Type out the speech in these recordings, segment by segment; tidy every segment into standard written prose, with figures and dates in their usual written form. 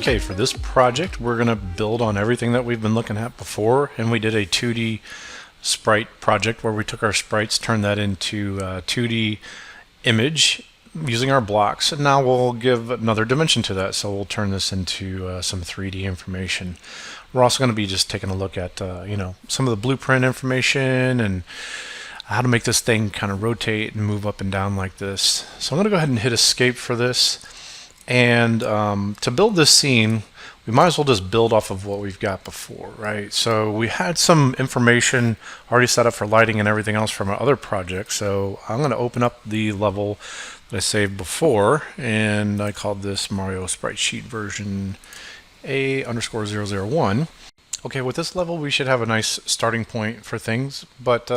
Okay, for this project we're going to build on everything that we've been looking at before, and we did a 2D sprite project where we took our sprites, turned that into a 2D image using our blocks, and now we'll give another dimension to that, so we'll turn this into some 3D information. We're also going to be just taking a look at some of the blueprint information and how to make this thing kind of rotate and move up and down like this. So I'm going to go ahead and hit escape for this. And to build this scene, we might as well just build off of what we've got before, right? So we had some information already set up for lighting and everything else from our other project. So I'm going to open up the level that I saved before, and I called this Mario Sprite Sheet version A_001. Okay, with this level we should have a nice starting point for things, but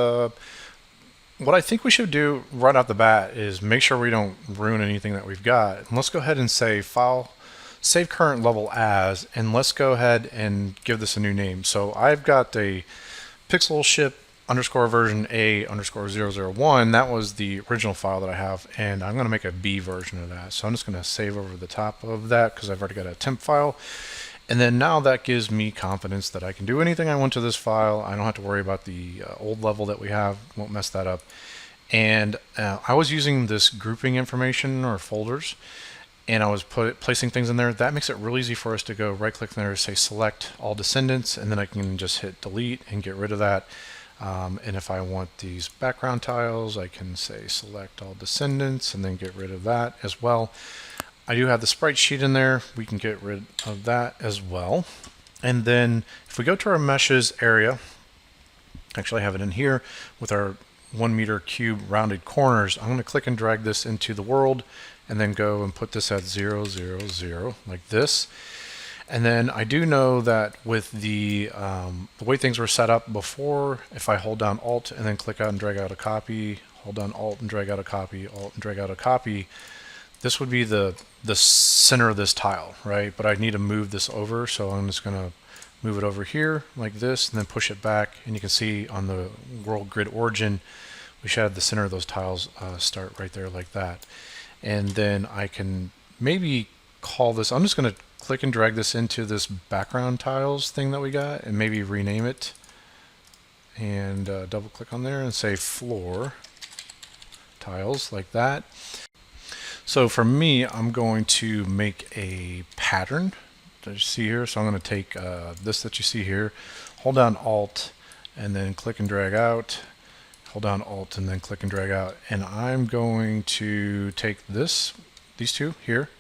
what I think we should do right off the bat is make sure we don't ruin anything that we've got. And let's go ahead and say File, Save Current Level As, and let's go ahead and give this a new name. So I've got a pixel ship underscore version A_001. That was the original file that I have, and I'm going to make a B version of that. So I'm just going to save over the top of that because I've already got a temp file. And then now that gives me confidence that I can do anything I want to this file. I don't have to worry about the old level that we have. Won't mess that up. And I was using this grouping information or folders, and I was placing things in there. That makes it real easy for us to go right click there, say select all descendants, and then I can just hit delete and get rid of that. And if I want these background tiles, I can say select all descendants and then get rid of that as well. I do have the sprite sheet in there. We can get rid of that as well. And then if we go to our meshes area, actually I have it in here with our 1 meter cube rounded corners. I'm going to click and drag this into the world and then go and put this at 0, 0, 0 like this. And then I do know that with the way things were set up before, if I hold down Alt and then click out and drag out a copy, hold down Alt and drag out a copy, Alt and drag out a copy, this would be the center of this tile, right? But I need to move this over, so I'm just going to move it over here like this and then push it back, and you can see on the world grid origin we should have the center of those tiles start right there like that. And then I can maybe call this, I'm just going to click and drag this into this background tiles thing that we got and maybe rename it, and double click on there and say floor tiles like that. So for me, I'm going to make a pattern that you see here. So I'm going to take this that you see here, hold down Alt and then click and drag out, hold down Alt and then click and drag out, and I'm going to take these two here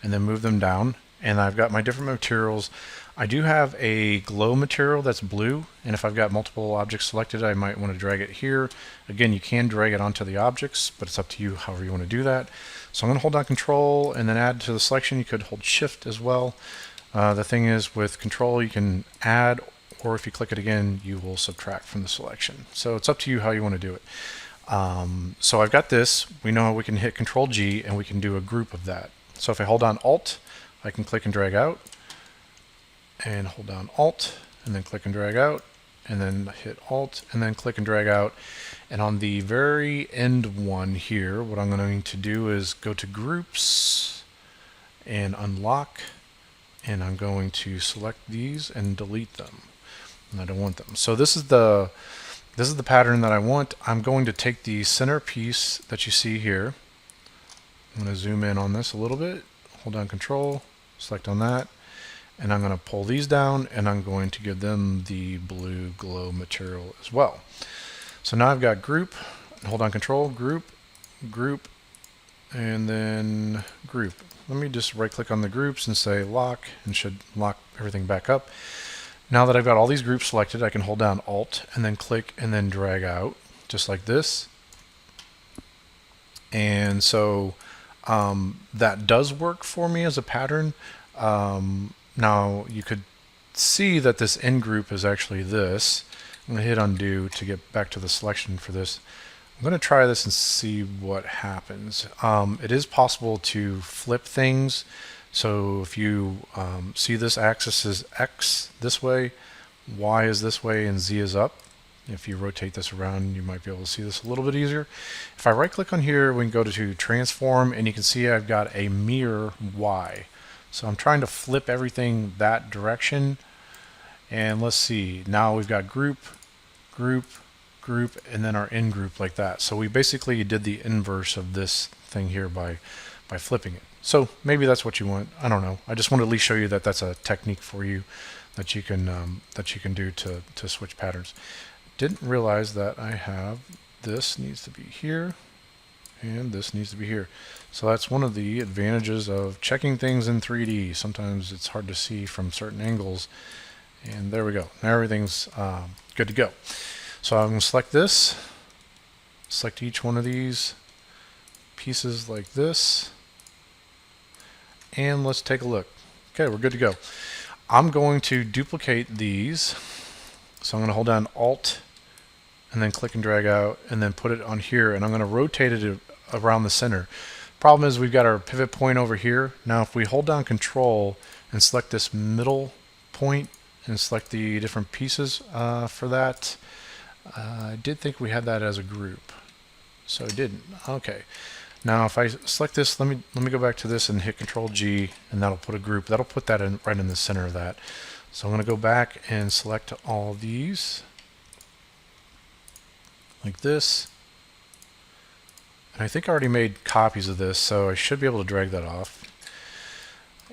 and then move them down. And I've got my different materials. I do have a glow material that's blue, and if I've got multiple objects selected, I might want to drag it here. Again, you can drag it onto the objects, but it's up to you however you want to do that. So I'm going to hold down Control and then add to the selection. You could hold Shift as well. The thing is, with Control you can add, or if you click it again you will subtract from the selection. So it's up to you how you want to do it. So I've got this. We know we can hit Control G and we can do a group of that. So if I hold down Alt, I can click and drag out, and hold down Alt and then click and drag out, and then hit Alt and then click and drag out. And on the very end one here, what I'm going to do is go to groups and unlock, and I'm going to select these and delete them, and I don't want them. So this is the pattern that I want. I'm going to take the center piece that you see here. I'm going to zoom in on this a little bit, hold down Control, select on that, and I'm going to pull these down, and I'm going to give them the blue glow material as well. So now I've got group, hold on Control, group, group, and then group. Let me just right click on the groups and say lock, and should lock everything back up. Now that I've got all these groups selected, I can hold down Alt and then click and then drag out just like this. And so that does work for me as a pattern. Now you could see that this end group is actually this. I'm going to hit undo to get back to the selection for this. I'm going to try this and see what happens. It is possible to flip things. So if you see this axis is X this way, Y is this way, and Z is up. If you rotate this around, you might be able to see this a little bit easier. If I right click on here, we can go to transform, and you can see I've got a mirror Y. So I'm trying to flip everything that direction. And let's see, now we've got group, group, group, and then our in group like that. So we basically did the inverse of this thing here by flipping it. So maybe that's what you want. I don't know. I just wanted to at least show you that that's a technique for you that you can do to switch patterns. Didn't realize that I have this needs to be here and this needs to be here. So that's one of the advantages of checking things in 3D. Sometimes it's hard to see from certain angles. And there we go. Now everything's good to go. So I'm going to select this, select each one of these pieces like this, and let's take a look. Okay, we're good to go. I'm going to duplicate these. So I'm going to hold down Alt and then click and drag out and then put it on here, and I'm going to rotate it around the center. Problem is we've got our pivot point over here. Now if we hold down Control and select this middle point and select the different pieces for that, I did think we had that as a group, so I didn't. Okay, now if I select this, let me go back to this and hit Control G, and that'll put a group. That'll put that in right in the center of that. So I'm going to go back and select all these like this. And I think I already made copies of this, so I should be able to drag that off.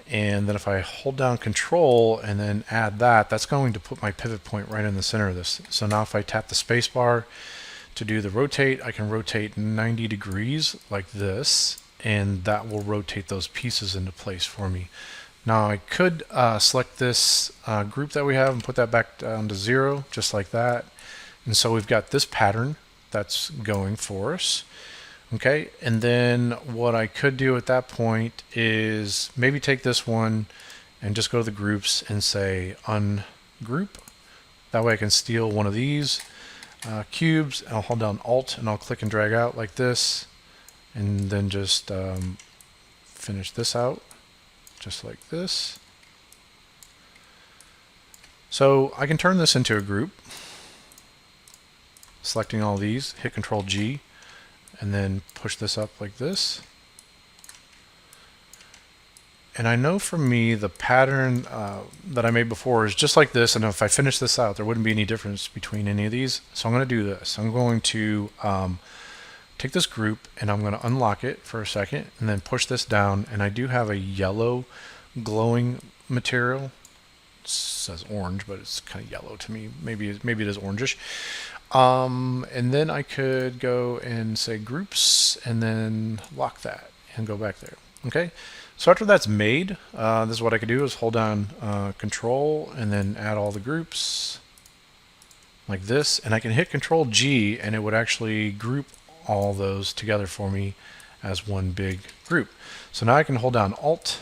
And then if I hold down Control and then add that, that's going to put my pivot point right in the center of this. So now if I tap the space bar to do the rotate, I can rotate 90 degrees like this, and that will rotate those pieces into place for me. Now I could select this group that we have and put that back down to 0, just like that. And so we've got this pattern that's going for us. Okay, and then what I could do at that point is maybe take this one and just go to the groups and say ungroup. That way I can steal one of these cubes. I'll hold down Alt and I'll click and drag out like this, and then just finish this out just like this. So I can turn this into a group, selecting all these, hit Control G, and then push this up like this. And I know for me the pattern that I made before is just like this, and if I finish this out there wouldn't be any difference between any of these. So I'm going to do this. I'm going to take this group and I'm going to unlock it for a second and then push this down, and I do have a yellow glowing material. It says orange, but it's kind of yellow to me. Maybe it is orangish. And then I could go and say groups and then lock that and go back there. Okay, so after that's made, this is what I could do is hold down Control and then add all the groups like this, and I can hit Control G and it would actually group all those together for me as one big group. So now I can hold down Alt,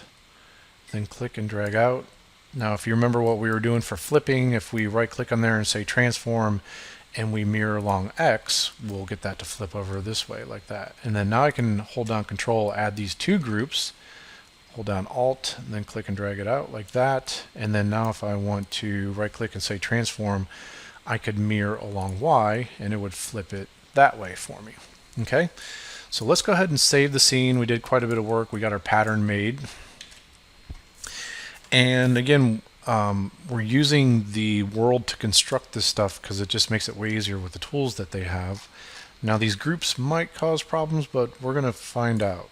then click and drag out. Now if you remember what we were doing for flipping, if we right click on there and say transform and we mirror along X, we'll get that to flip over this way like that. And then now I can hold down Control, add these two groups, hold down Alt, and then click and drag it out like that. And then now if I want to right click and say transform, I could mirror along Y and it would flip it that way for me. Okay, so let's go ahead and save the scene. We did quite a bit of work. We got our pattern made. And again, we're using the world to construct this stuff because it just makes it way easier with the tools that they have. Now these groups might cause problems, but we're going to find out.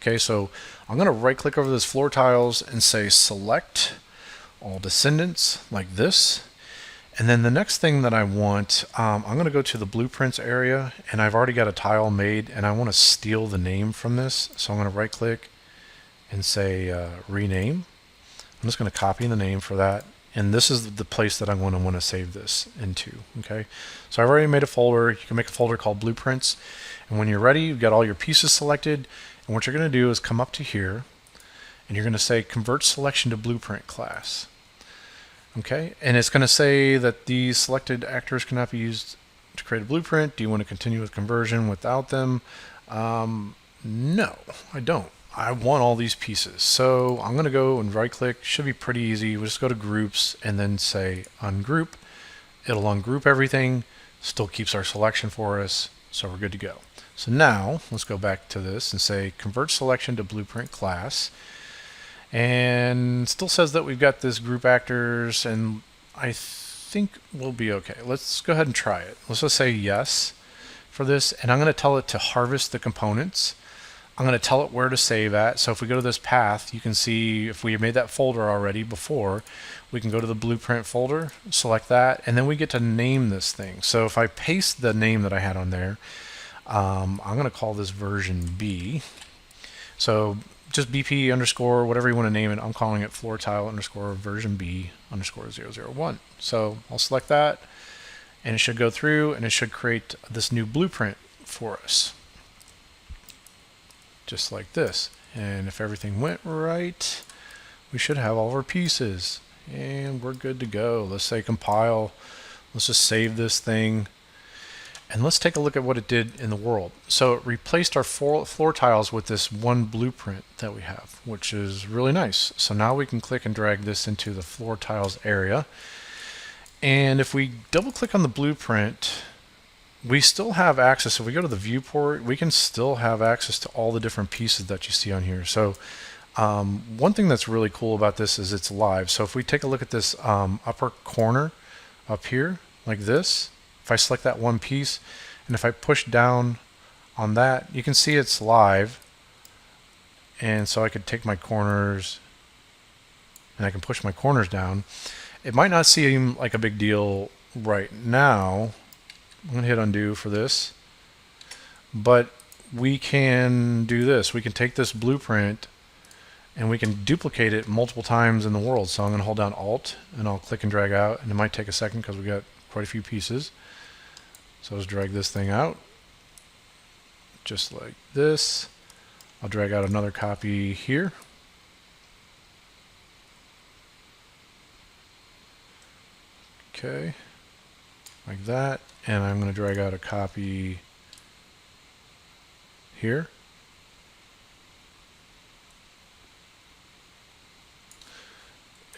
Okay, so I'm going to right click over this floor tiles and say select all descendants like this. And then the next thing that I want, I'm going to go to the blueprints area, and I've already got a tile made and I want to steal the name from this. So I'm going to right click and say rename. I'm just going to copy the name for that, and this is the place that I'm going to want to save this into. Okay, so I've already made a folder. You can make a folder called blueprints, and when you're ready, you've got all your pieces selected, and what you're going to do is come up to here and you're going to say convert selection to blueprint class. Okay, and it's going to say that these selected actors cannot be used to create a blueprint. Do you want to continue with conversion without them? No, I don't. I want all these pieces. So I'm going to go and right click. Should be pretty easy. We'll just go to groups and then say ungroup. It'll ungroup everything. Still keeps our selection for us. So we're good to go. So now let's go back to this and say convert selection to blueprint class. And still says that we've got this group actors, and I think we'll be okay. Let's go ahead and try it. Let's just say yes for this, and I'm going to tell it to harvest the components. I'm going to tell it where to save at. So if we go to this path, you can see if we made that folder already before, we can go to the blueprint folder, select that, and then we get to name this thing. So if I paste the name that I had on there, I'm going to call this version B. So just BP underscore, whatever you want to name it. I'm calling it floor tile underscore version B underscore 001. So I'll select that, and it should go through, and it should create this new blueprint for us. Just like this. And if everything went right, we should have all of our pieces. And we're good to go. Let's say compile. Let's just save this thing. And let's take a look at what it did in the world. So it replaced our floor tiles with this one blueprint that we have, which is really nice. So now we can click and drag this into the floor tiles area. And if we double click on the blueprint, we still have access. If we go to the viewport, we can still have access to all the different pieces that you see on here. So one thing that's really cool about this is it's live. So if we take a look at this upper corner up here, like this, if I select that one piece, and if I push down on that, you can see it's live. And so I could take my corners, and I can push my corners down. It might not seem like a big deal right now. I'm going to hit undo for this. But we can do this. We can take this blueprint and we can duplicate it multiple times in the world. So I'm going to hold down Alt and I'll click and drag out. And it might take a second because we got quite a few pieces. So let's drag this thing out. Just like this. I'll drag out another copy here. Okay. Like that. And I'm going to drag out a copy here.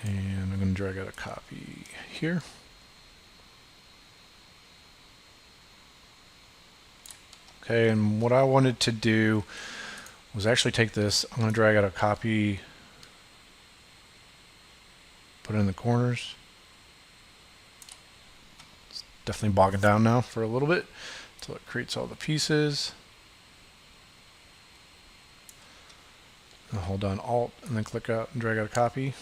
And I'm going to drag out a copy here. Okay, and what I wanted to do was actually take this. I'm going to drag out a copy, put it in the corners. It's definitely bogging down now for a little bit until it creates all the pieces. I'll hold down Alt and then click out and drag out a copy.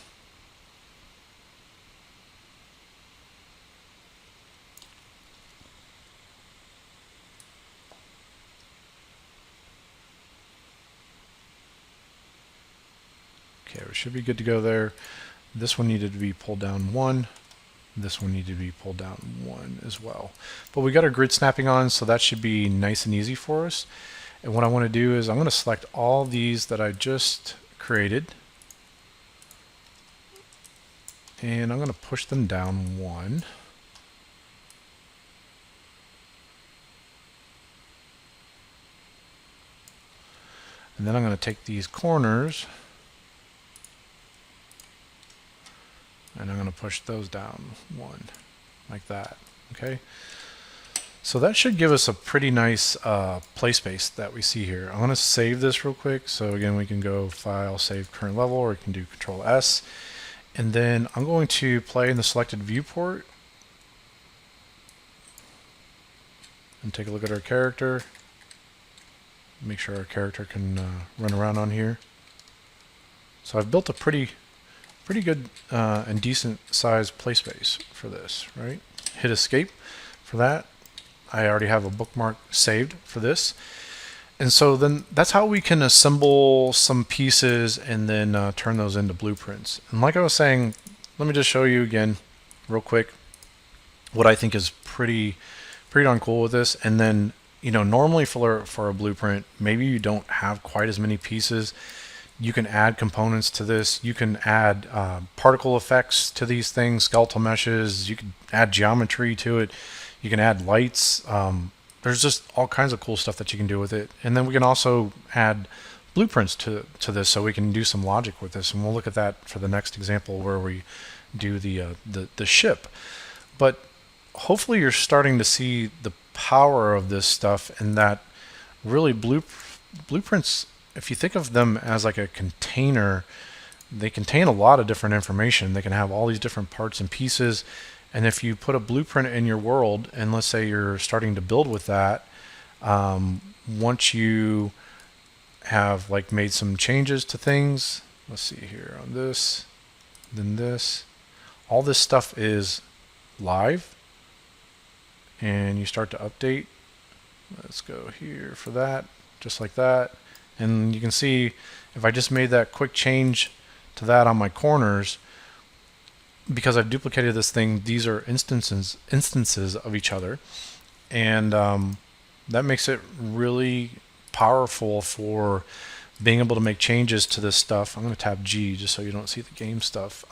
Okay, we should be good to go there. This one needed to be pulled down 1. This one needed to be pulled down 1 as well. But we got our grid snapping on, so that should be nice and easy for us. And what I want to do is I'm going to select all these that I just created. And I'm going to push them down 1. And then I'm going to take these corners and I'm going to push those down 1, like that. Okay. So that should give us a pretty nice play space that we see here. I'm going to save this real quick. So again, we can go File, Save Current Level, or we can do Control S. And then I'm going to play in the selected viewport and take a look at our character. Make sure our character can run around on here. So I've built a pretty good and decent sized play space for this, right? Hit escape for that. I already have a bookmark saved for this. And so then that's how we can assemble some pieces and then turn those into blueprints. And like I was saying, let me just show you again real quick what I think is pretty darn cool with this. And then, you know, normally for a blueprint, maybe you don't have quite as many pieces. You can add components to this. You can add particle effects to these things, skeletal meshes. You can add geometry to it. You can add lights. There's just all kinds of cool stuff that you can do with it. And then we can also add blueprints to this, so we can do some logic with this. And we'll look at that for the next example where we do the ship. But hopefully you're starting to see the power of this stuff, and that really blueprints, if you think of them as like a container they contain a lot of different information. They can have all these different parts and pieces. And if you put a blueprint in your world, and let's say you're starting to build with that, once you have like made some changes to things, let's see here on this, then this, all this stuff is live, and you start to update. Let's go here for that, just like that. And you can see if I just made that quick change to that on my corners, because I've duplicated this thing, these are instances of each other, and that makes it really powerful for being able to make changes to this stuff. I'm going to tap G just so you don't see the game stuff.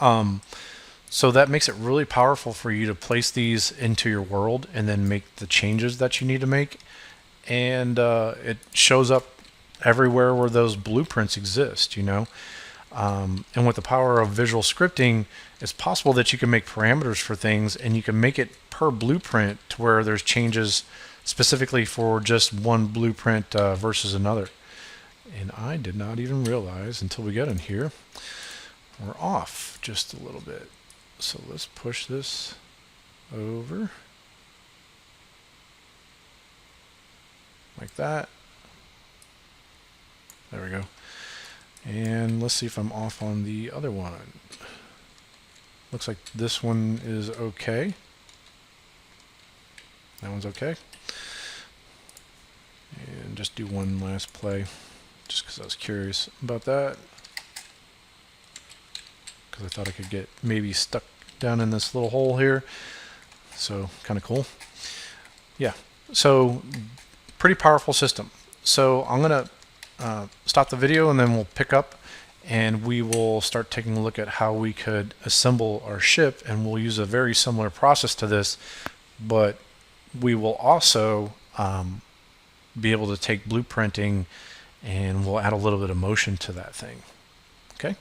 So that makes it really powerful for you to place these into your world and then make the changes that you need to make, and it shows up everywhere where those blueprints exist, you know. And with the power of visual scripting, it's possible that you can make parameters for things, and you can make it per blueprint to where there's changes specifically for just one blueprint versus another. And I did not even realize until we got in here, we're off just a little bit. So let's push this over like that. There we go. And let's see if I'm off on the other one. Looks like this one is okay. That one's okay. And just do one last play, just because I was curious about that. Because I thought I could get maybe stuck down in this little hole here. So kind of cool. Yeah, so pretty powerful system. So I'm going to stop the video, and then we'll pick up and we will start taking a look at how we could assemble our ship, and we'll use a very similar process to this, but we will also be able to take blueprinting and we'll add a little bit of motion to that thing. Okay.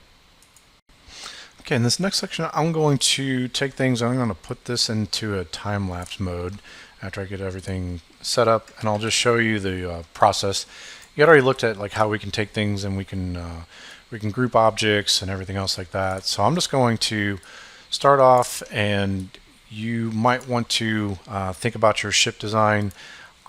Okay, in this next section, I'm going to take things, I'm going to put this into a time-lapse mode after I get everything set up, and I'll just show you the process. You had already looked at like how we can take things and we can group objects and everything else like that. So I'm just going to start off, and you might want to think about your ship design.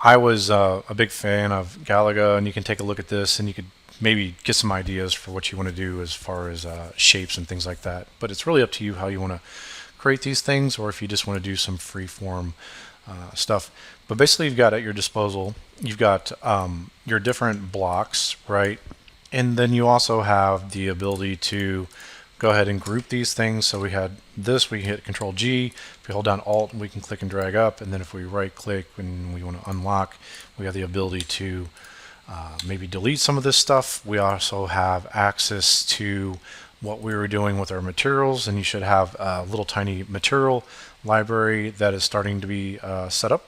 I was a big fan of Galaga, and you can take a look at this and you could maybe get some ideas for what you want to do as far as shapes and things like that. But it's really up to you how you want to create these things, or if you just want to do some free form stuff. But basically, you've got at your disposal, you've got your different blocks, right? And then you also have the ability to go ahead and group these things. So we had this, we hit Control G. If we hold down Alt, we can click and drag up. And then if we right click when we want to unlock, we have the ability to maybe delete some of this stuff. We also have access to what we were doing with our materials, and you should have a little tiny material library that is starting to be set up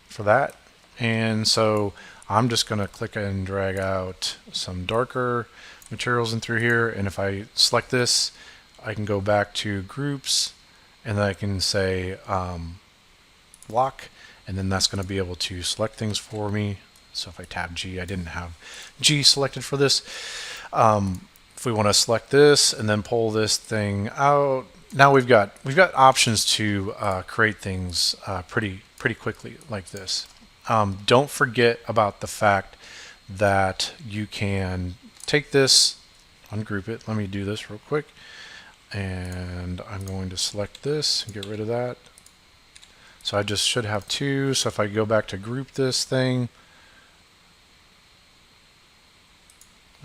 for that. And so I'm just going to click and drag out some darker materials in through here, and if I select this, I can go back to groups, and then I can say block, and then that's going to be able to select things for me. So if I tap G, I didn't have G selected for this. If we want to select this and then pull this thing out, now we've got options to create things pretty quickly like this. Don't forget about the fact that you can take this, ungroup it. Let me do this real quick, and I'm going to select this and get rid of that. So I just should have two. So if I go back to group this thing,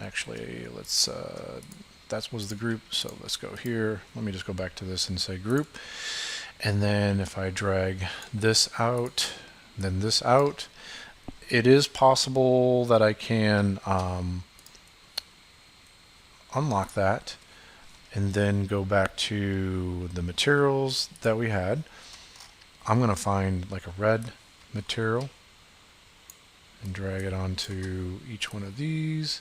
actually, let's that was the group, so let's go here. Let me just go back to this and say group, and then if I drag this out, then this out, it is possible that I can unlock that and then go back to the materials that we had. I'm going to find like a red material and drag it onto each one of these.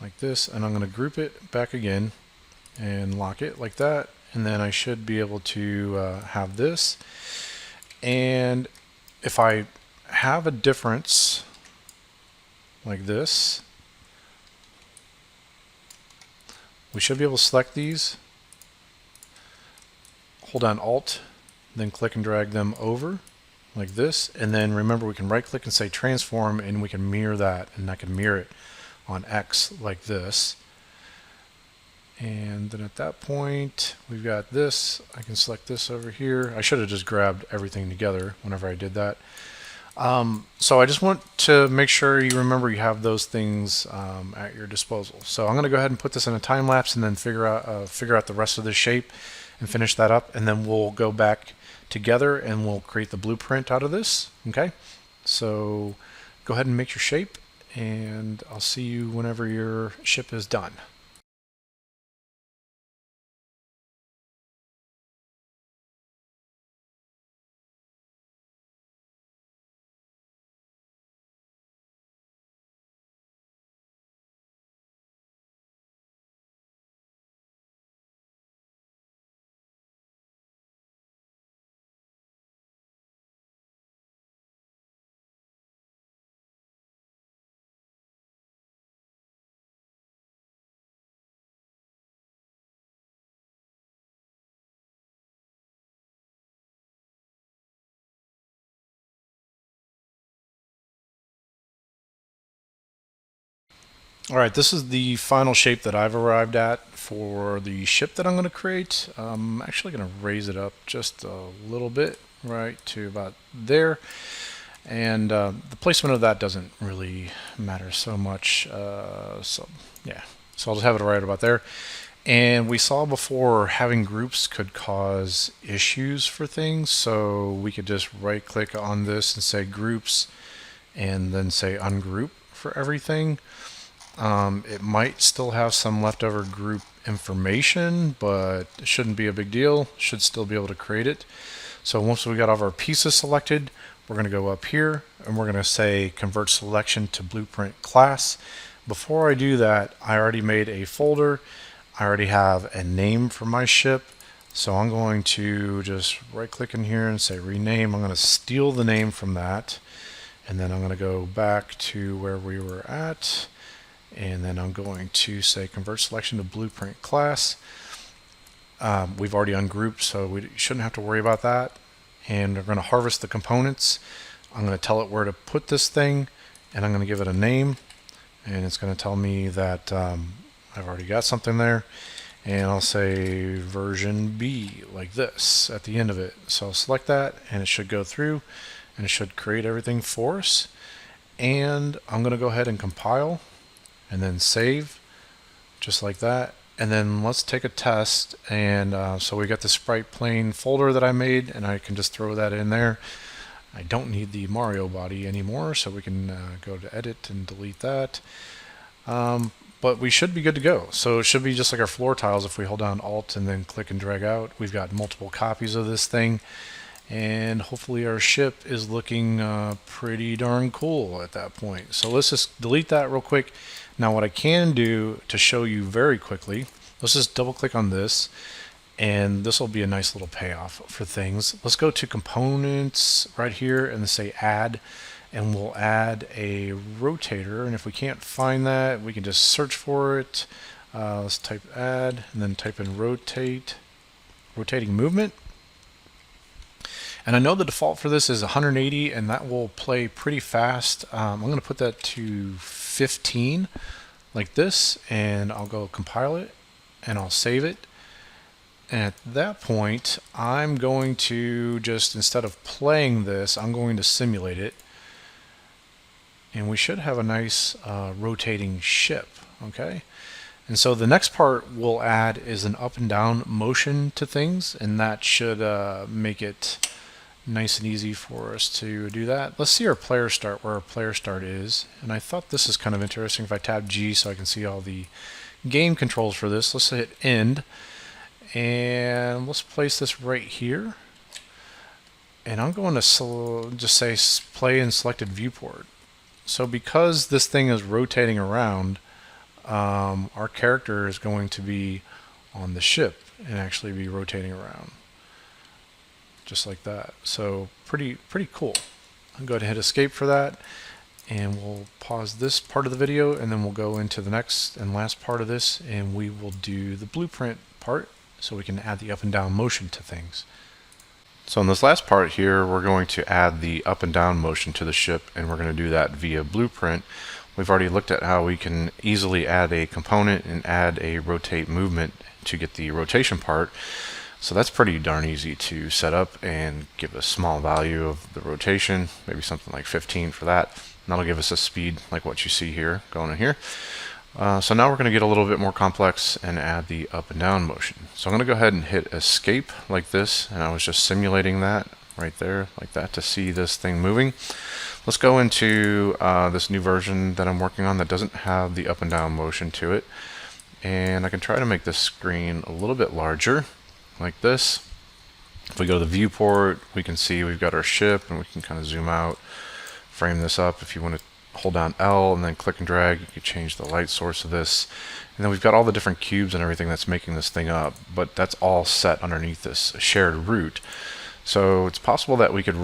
Like this, and I'm going to group it back again and lock it like that, and then I should be able to have this. And if I have a difference like this, we should be able to select these, hold down Alt, then click and drag them over like this. And then remember, we can right click and say transform, and we can mirror that, and I can mirror it on X like this. And then at that point, we've got this. I can select this over here. I should have just grabbed everything together whenever I did that. So I just want to make sure you remember you have those things at your disposal. So I'm going to go ahead and put this in a time lapse, and then figure out the rest of the shape and finish that up, and then we'll go back together and we'll create the blueprint out of this. Okay, so go ahead and make your shape, and I'll see you whenever your ship is done. All right, this is the final shape that I've arrived at for the ship that I'm going to create. I'm actually going to raise it up just a little bit, right to about there. And the placement of that doesn't really matter so much. So yeah, so I'll just have it right about there. And we saw before having groups could cause issues for things, so we could just right click on this and say groups, and then say ungroup for everything. It might still have some leftover group information, but it shouldn't be a big deal. Should still be able to create it. So once we got all of our pieces selected, we're going to go up here and we're going to say convert selection to blueprint class. Before I do that, I already made a folder. I already have a name for my ship. So I'm going to just right click in here and say rename. I'm going to steal the name from that. And then I'm going to go back to where we were at. And then I'm going to say convert selection to blueprint class. We've already ungrouped, so we shouldn't have to worry about that. And we're going to harvest the components. I'm going to tell it where to put this thing, and I'm going to give it a name. And it's going to tell me that I've already got something there. And I'll say version B like this at the end of it. So I'll select that, and it should go through, and it should create everything for us. And I'm going to go ahead and compile, and then save, just like that. And then let's take a test. And so we got the Sprite plane folder that I made, and I can just throw that in there. I don't need the Mario body anymore, so we can go to edit and delete that. But we should be good to go. So it should be just like our floor tiles. If we hold down Alt and then click and drag out, we've got multiple copies of this thing. And hopefully our ship is looking pretty darn cool at that point. So let's just delete that real quick. Now what I can do to show you very quickly, let's just double click on this, and this will be a nice little payoff for things. Let's go to components right here and say add, and we'll add a rotator. And if we can't find that, we can just search for it. Let's type add and then type in rotating movement. And I know the default for this is 180, and that will play pretty fast. I'm going to put that to 15 like this, and I'll go compile it and I'll save it. And at that point, I'm going to just, instead of playing this, I'm going to simulate it. And we should have a nice rotating ship. Okay. And so the next part we'll add is an up and down motion to things, and that should make it nice and easy for us to do that. Let's see our player start, where our player start is. And I thought this is kind of interesting. If I tap G so I can see all the game controls for this, let's hit end. And let's place this right here. And I'm going to just say play in selected viewport. So because this thing is rotating around, our character is going to be on the ship and actually be rotating around. just like that. So pretty cool. I'll go ahead and hit escape for that, and we'll pause this part of the video, and then we'll go into the next and last part of this, and we will do the blueprint part so we can add the up and down motion to things. So in this last part here, we're going to add the up and down motion to the ship, and we're going to do that via blueprint. We've already looked at how we can easily add a component and add a rotate movement to get the rotation part. So that's pretty darn easy to set up and give a small value of the rotation, maybe something like 15 for that. And that'll give us a speed like what you see here going in here. So now we're going to get a little bit more complex and add the up and down motion. So I'm going to go ahead and hit escape like this, and I was just simulating that right there like that to see this thing moving. Let's go into this new version that I'm working on that doesn't have the up and down motion to it, and I can try to make this screen a little bit larger like this. If we go to the viewport, we can see we've got our ship, and we can kind of zoom out, frame this up. If you want to hold down L and then click and drag, you can change the light source of this. And then we've got all the different cubes and everything that's making this thing up, but that's all set underneath this shared root. So it's possible that we could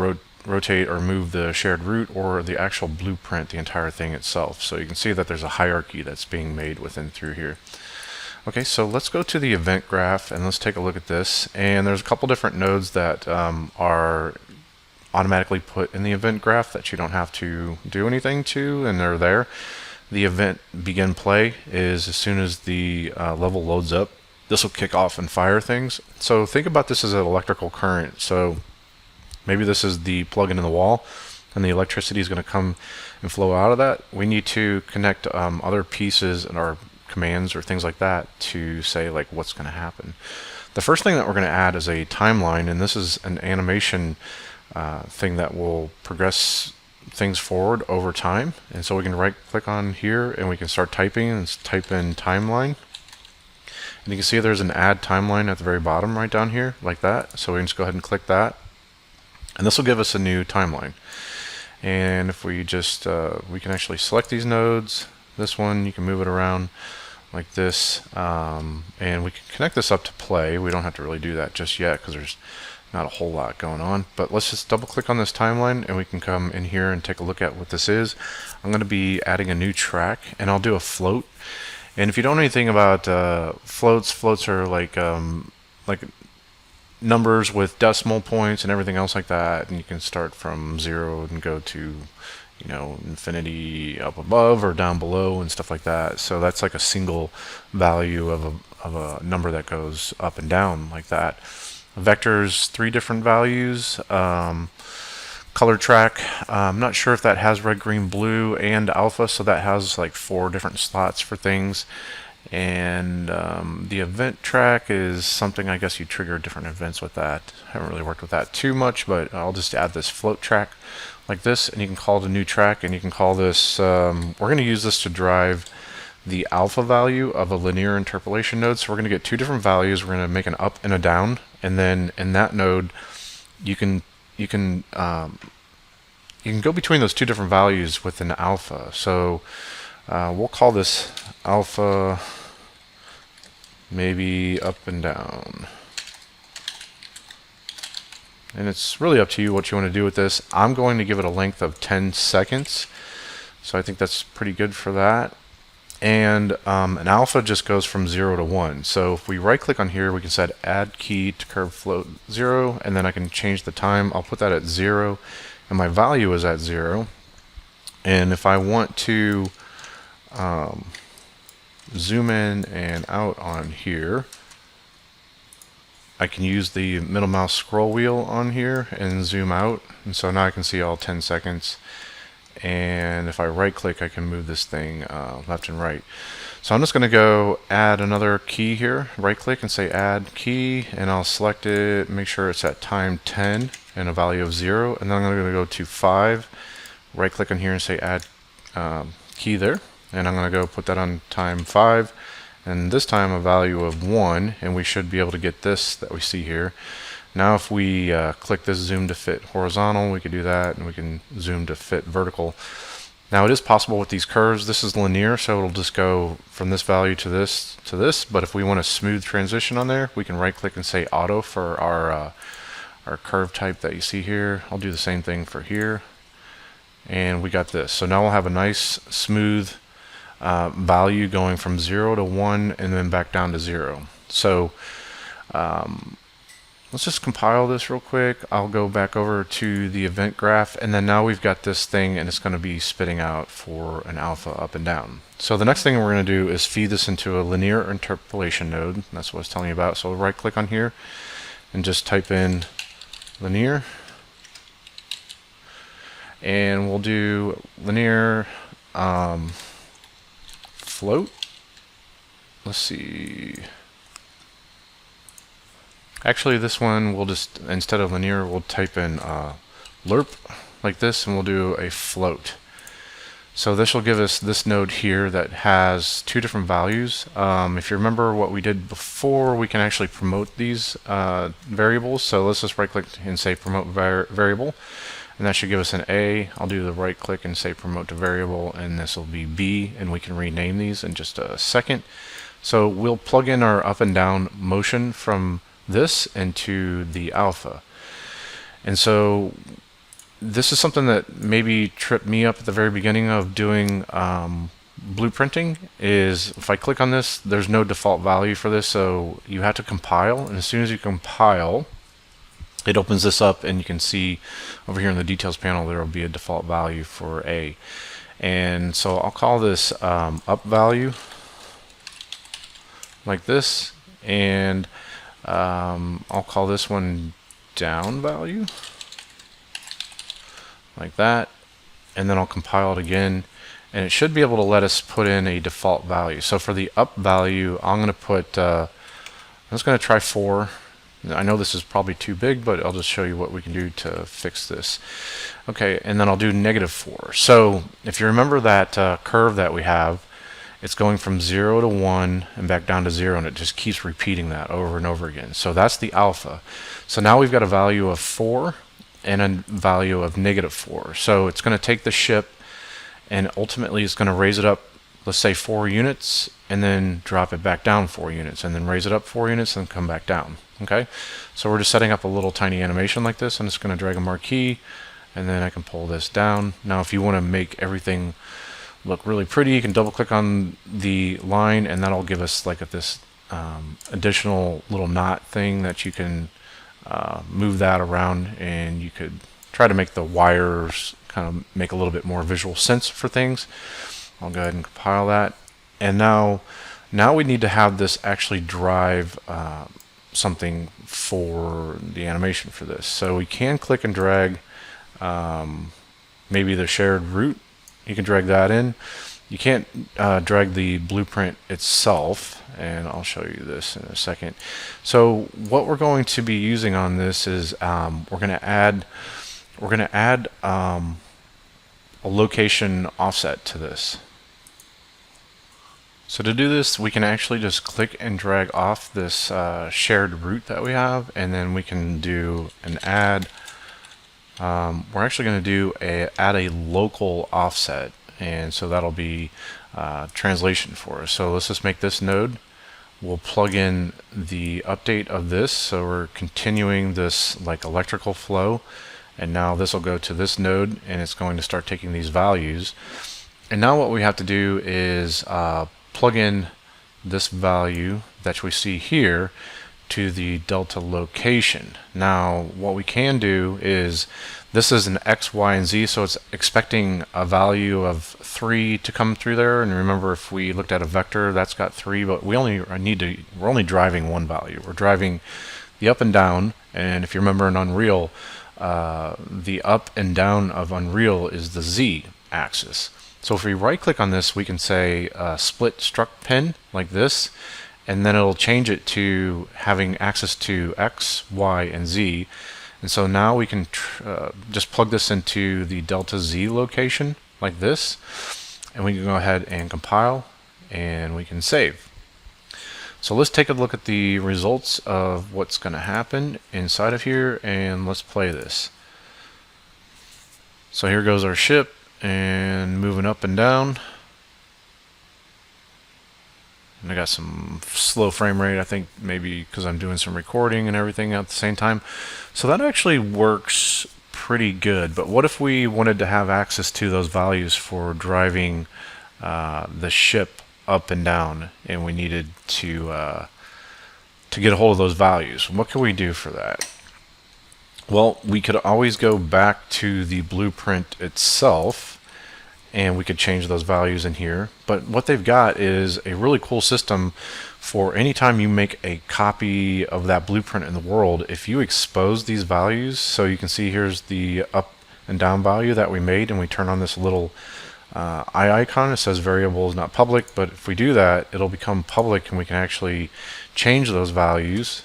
rotate or move the shared root or the actual blueprint, the entire thing itself. So you can see that there's a hierarchy that's being made within through here. Okay, so let's go to the event graph and let's take a look at this. And there's a couple different nodes that are automatically put in the event graph that you don't have to do anything to, and they're there. The event begin play is as soon as the level loads up, this will kick off and fire things. So think about this as an electrical current. So maybe this is the plug-in in the wall, and the electricity is going to come and flow out of that. We need to connect other pieces and our commands or things like that to say like what's going to happen. The first thing that we're going to add is a timeline, and this is an animation thing that will progress things forward over time. And so we can right click on here and we can start typing and type in timeline. And you can see there's an add timeline at the very bottom right down here like that. So we can just go ahead and click that. And this will give us a new timeline. And if we just, we can actually select these nodes. This one, you can move it around like this. And we can connect this up to play. We don't have to really do that just yet because there's not a whole lot going on, but let's just double click on this timeline and we can come in here and take a look at what this is. I'm going to be adding a new track, and I'll do a float. And if you don't know anything about floats are like numbers with decimal points and everything else like that, and you can start from 0 and go to, you know, infinity up above or down below and stuff like that. So that's like a single value of a number that goes up and down like that. Vectors, 3 different values. Color track, I'm not sure if that has red, green, blue, and alpha, so that has like 4 different slots for things. And the event track is something, I guess you trigger different events with that. I haven't really worked with that too much, but I'll just add this float track like this, and you can call it a new track, and you can call this, we're going to use this to drive the alpha value of a linear interpolation node. So we're going to get 2 different values. We're going to make an up and a down, and then in that node you can go between those 2 different values with an alpha. So we'll call this alpha maybe up and down, and it's really up to you what you want to do with this. I'm going to give it a length of 10 seconds, so I think that's pretty good for that. And an alpha just goes from 0 to 1. So if we right click on here, we can set add key to curve float 0, and then I can change the time. I'll put that at 0, and my value is at 0. And if I want to zoom in and out on here, I can use the middle mouse scroll wheel on here and zoom out, and so now I can see all 10 seconds. And if I right click, I can move this thing left and right. So I'm just going to go add another key here, right click and say add key, and I'll select it, make sure it's at time 10 and a value of 0, and then I'm going to go to 5, right click on here and say add key there, and I'm going to go put that on time 5, and this time a value of 1, and we should be able to get this that we see here. Now if we click this zoom to fit horizontal, we can do that, and we can zoom to fit vertical. Now it is possible with these curves, this is linear, so it'll just go from this value to this, but if we want a smooth transition on there, we can right click and say auto for our our curve type that you see here. I'll do the same thing for here. And we got this. So now we'll have a nice smooth value going from 0 to 1 and then back down to 0. So let's just compile this real quick. I'll go back over to the event graph, and then now we've got this thing and it's going to be spitting out for an alpha up and down. So the next thing we're going to do is feed this into a linear interpolation node. That's what I was telling you about. So right click on here and just type in linear, and we'll do linear float. Let's see. Actually, this one we'll just, instead of linear, we'll type in lerp like this, and we'll do a float. So this will give us this node here that has two different values. If you remember what we did before, we can actually promote these variables. So let's just right click and say promote variable, and that should give us an A. I'll do the right click and say promote to variable, and this will be B, and we can rename these in just a second. So we'll plug in our up and down motion from this into the alpha. And so this is something that maybe tripped me up at the very beginning of doing blueprinting, is if I click on this, there's no default value for this, so you have to compile, and as soon as you compile, it opens this up, and you can see over here in the details panel there will be a default value for A. And so I'll call this up value like this, and I'll call this one down value like that, and then I'll compile it again, and it should be able to let us put in a default value. So for the up value, I'm going to put I'm just going to try 4. I know this is probably too big, but I'll just show you what we can do to fix this. Okay, and then I'll do -4. So if you remember that curve that we have, it's going from 0 to 1 and back down to 0, and it just keeps repeating that over and over again. So that's the alpha. So now we've got a value of 4 and a value of -4. So it's going to take the ship, and ultimately it's going to raise it up, let's say 4 units, and then drop it back down 4 units, and then raise it up 4 units and come back down. Okay, so we're just setting up a little tiny animation like this. I'm just going to drag a marquee, and then I can pull this down. Now if you want to make everything look really pretty, you can double click on the line, and that'll give us like this additional little knot thing that you can move that around, and you could try to make the wires kind of make a little bit more visual sense for things. I'll go ahead and compile that, and now we need to have this actually drive something for the animation for this. So we can click and drag maybe the shared root. You can drag that in. You can't drag the blueprint itself, and I'll show you this in a second. So what we're going to be using on this is we're going to add a location offset to this. So to do this, we can actually just click and drag off this shared root that we have, and then we can do an add. We're actually going to do add a local offset, and so that'll be translation for us. So let's just make this node. We'll plug in the update of this, so we're continuing this like electrical flow, and now this will go to this node, and it's going to start taking these values. And now what we have to do is plug in this value that we see here to the delta location. Now what we can do is, this is an X, Y, and Z, so it's expecting a value of 3 to come through there. And remember, if we looked at a vector, that's got 3, but we're only driving one value. We're driving the up and down, and if you remember in Unreal, the up and down of Unreal is the Z axis. So if we right click on this, we can say split struct pin like this, and then it'll change it to having access to X, Y, and Z. And so now we can just plug this into the delta Z location like this, and we can go ahead and compile, and we can save. So let's take a look at the results of what's going to happen inside of here, and let's play this. So here goes our ship, and moving up and down. And I got some slow frame rate, I think maybe because I'm doing some recording and everything at the same time. So that actually works pretty good. But what if we wanted to have access to those values for driving the ship up and down, and we needed to get a hold of those values? What can we do for that? Well, we could always go back to the blueprint itself and we could change those values in here. But what they've got is a really cool system for anytime you make a copy of that blueprint in the world. If you expose these values, so you can see here's the up and down value that we made, and we turn on this little eye icon. It says variable is not public, but if we do that, it'll become public and we can actually change those values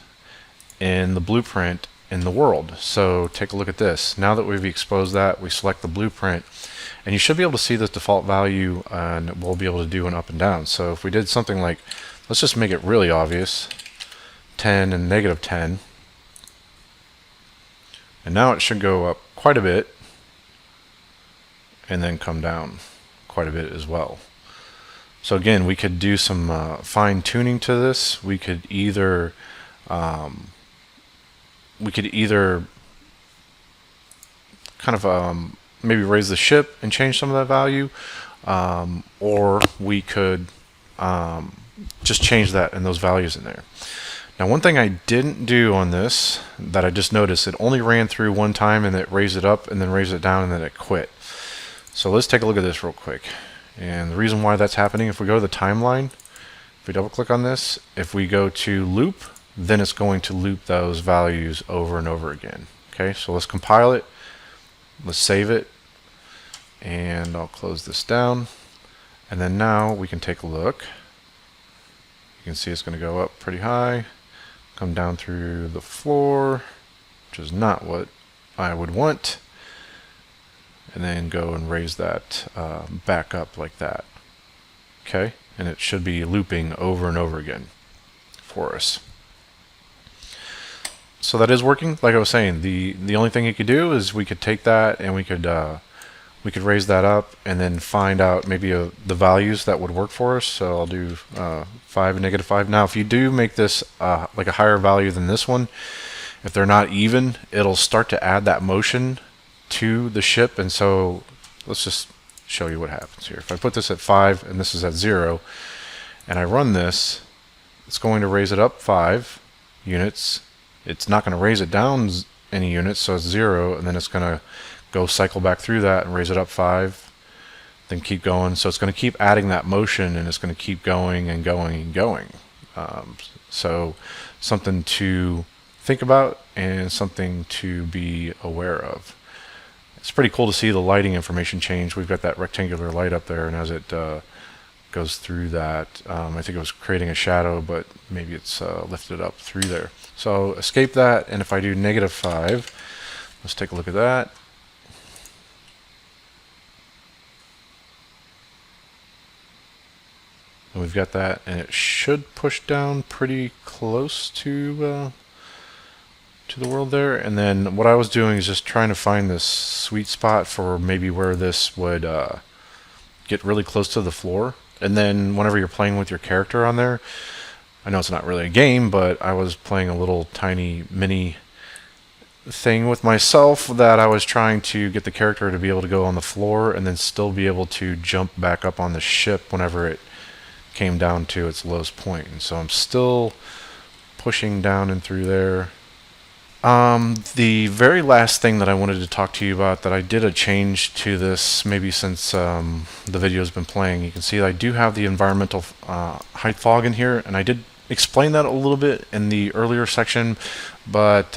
in the blueprint in the world. So take a look at this. Now that we've exposed that, we select the blueprint, and you should be able to see this default value, and we'll be able to do an up and down. So if we did something like, let's just make it really obvious, 10 and negative 10, and now it should go up quite a bit and then come down quite a bit as well. So again, we could do some fine tuning to this. We could either kind of maybe raise the ship and change some of that value, or we could just change that and those values in there. Now, one thing I didn't do on this that I just noticed, it only ran through one time and it raised it up and then raised it down and then it quit. So let's take a look at this real quick. And the reason why that's happening, if we go to the timeline, if we double click on this, if we go to loop, then it's going to loop those values over and over again. Okay, so let's compile it. Let's save it, and I'll close this down, and then now we can take a look. You can see it's going to go up pretty high, come down through the floor, which is not what I would want, and then go and raise that back up like that. Okay, and it should be looping over and over again for us. So that is working. Like I was saying, the only thing you could do is we could take that and we could raise that up and then find out maybe the values that would work for us. So I'll do 5 and negative 5. Now, if you do make this like a higher value than this one, if they're not even, it'll start to add that motion to the ship. And so let's just show you what happens here. If I put this at 5 and this is at 0, and I run this, it's going to raise it up 5 units. It's not going to raise it down any units, so it's 0, and then it's going to go cycle back through that and raise it up 5, then keep going. So it's going to keep adding that motion, and it's going to keep going and going and going. So something to think about and something to be aware of. It's pretty cool to see the lighting information change. We've got that rectangular light up there, and as it goes through that, I think it was creating a shadow, but maybe it's lifted up through there. So escape that, and if I do negative 5, let's take a look at that. And we've got that, and it should push down pretty close to the world there. And then what I was doing is just trying to find this sweet spot for maybe where this would get really close to the floor. And then whenever you're playing with your character on there, I know it's not really a game, but I was playing a little tiny mini thing with myself that I was trying to get the character to be able to go on the floor and then still be able to jump back up on the ship whenever it came down to its lowest point. And so I'm still pushing down and through there. The very last thing that I wanted to talk to you about, that I did a change to this maybe since the video has been playing. You can see that I do have the environmental height fog in here, and I did explain that a little bit in the earlier section, but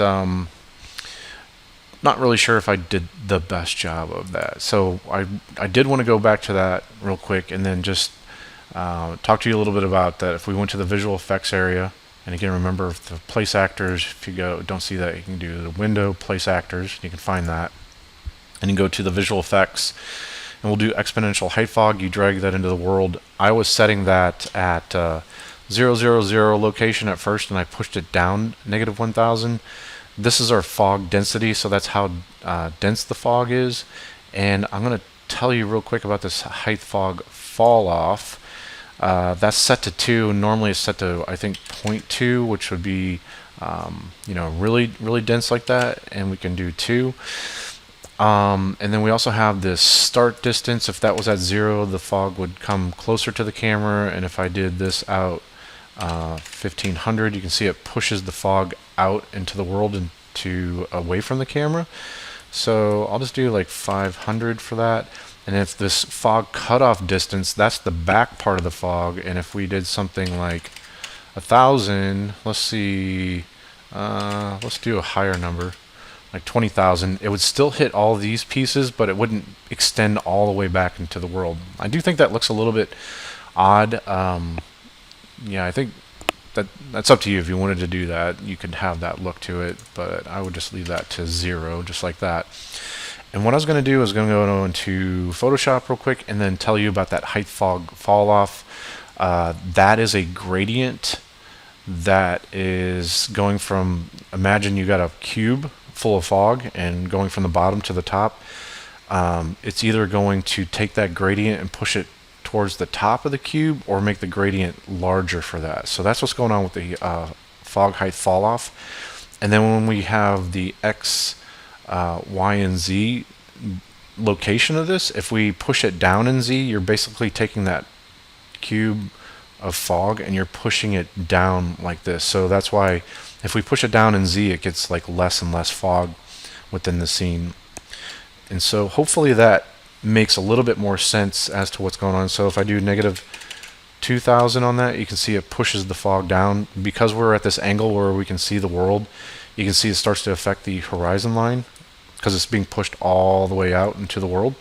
not really sure if I did the best job of that. So I did want to go back to that real quick and then just talk to you a little bit about that. If we went to the visual effects area, and again, remember, the place actors, if you don't see that, you can do the window, place actors, you can find that. And you go to the visual effects, and we'll do exponential height fog. You drag that into the world. I was setting that at 000 location at first, and I pushed it down negative 1000. This is our fog density, so that's how dense the fog is. And I'm going to tell you real quick about this height fog fall off. That's set to 2. Normally it's set to, I think, 0.2, which would be really dense like that, and we can do 2. And then we also have this start distance. If that was at 0, the fog would come closer to the camera, and if I did this out 1500, you can see it pushes the fog out into the world and away from the camera. So I'll just do like 500 for that. And if this fog cutoff distance, that's the back part of the fog. And if we did something like 1000, let's see, let's do a higher number, like 20,000. It would still hit all these pieces, but it wouldn't extend all the way back into the world. I do think that looks a little bit odd. Yeah, I think that's up to you. If you wanted to do that, you could have that look to it, but I would just leave that to 0, just like that. And what I was going to do is going to go into Photoshop real quick and then tell you about that height fog fall off. That is a gradient that is going from, imagine you got a cube full of fog and going from the bottom to the top. It's either going to take that gradient and push it towards the top of the cube or make the gradient larger for that. So that's what's going on with the fog height fall off. And then when we have the X, Y, and Z location of this, if we push it down in Z, you're basically taking that cube of fog and you're pushing it down like this. So that's why if we push it down in Z, it gets like less and less fog within the scene. And so hopefully that makes a little bit more sense as to what's going on. So if I do negative 2000 on that, you can see it pushes the fog down. Because we're at this angle where we can see the world, you can see it starts to affect the horizon line because it's being pushed all the way out into the world.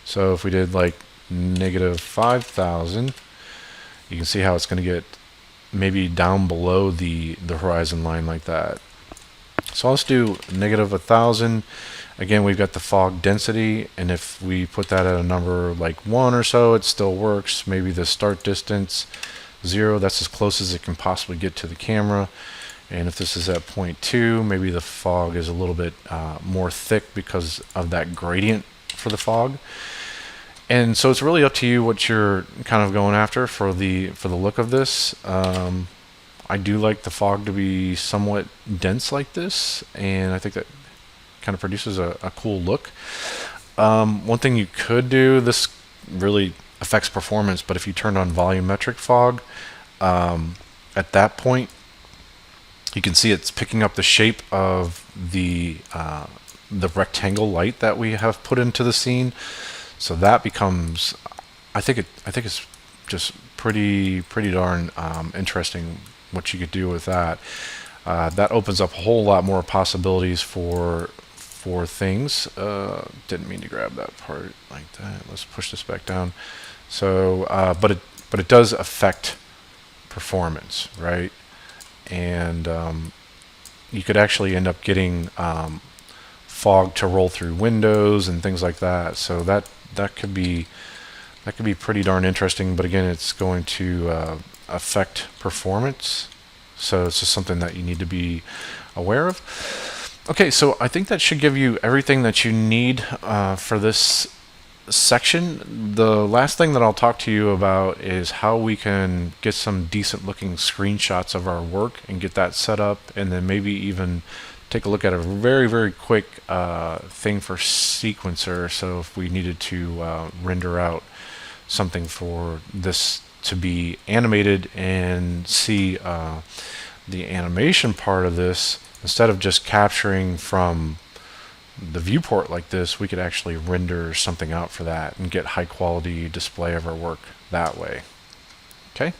So if we did like negative 5000, you can see how it's going to get maybe down below the horizon line like that. So let's do negative 1000. Again, we've got the fog density, and if we put that at a number like 1 or so, it still works. Maybe the start distance 0, that's as close as it can possibly get to the camera. And if this is at 0.2, maybe the fog is a little bit more thick because of that gradient for the fog. And so it's really up to you what you're kind of going after for the look of this. I do like the fog to be somewhat dense like this, and I think that kind of produces a cool look. One thing you could do, this really affects performance, but if you turned on volumetric fog, at that point you can see it's picking up the shape of the rectangle light that we have put into the scene. So that becomes, I think it's just pretty darn interesting what you could do with that. That opens up a whole lot more possibilities for things. Didn't mean to grab that part like that. Let's push this back down. So, but it does affect performance, right? And you could actually end up getting fog to roll through windows and things like that. So that could be pretty darn interesting. But again, it's going to affect performance. So it's just something that you need to be aware of. Okay, so I think that should give you everything that you need for this section. The last thing that I'll talk to you about is how we can get some decent looking screenshots of our work and get that set up, and then maybe even take a look at a very quick thing for sequencer. So if we needed to render out something for this to be animated and see the animation part of this, instead of just capturing from the viewport like this, we could actually render something out for that and get high quality display of our work that way. Okay.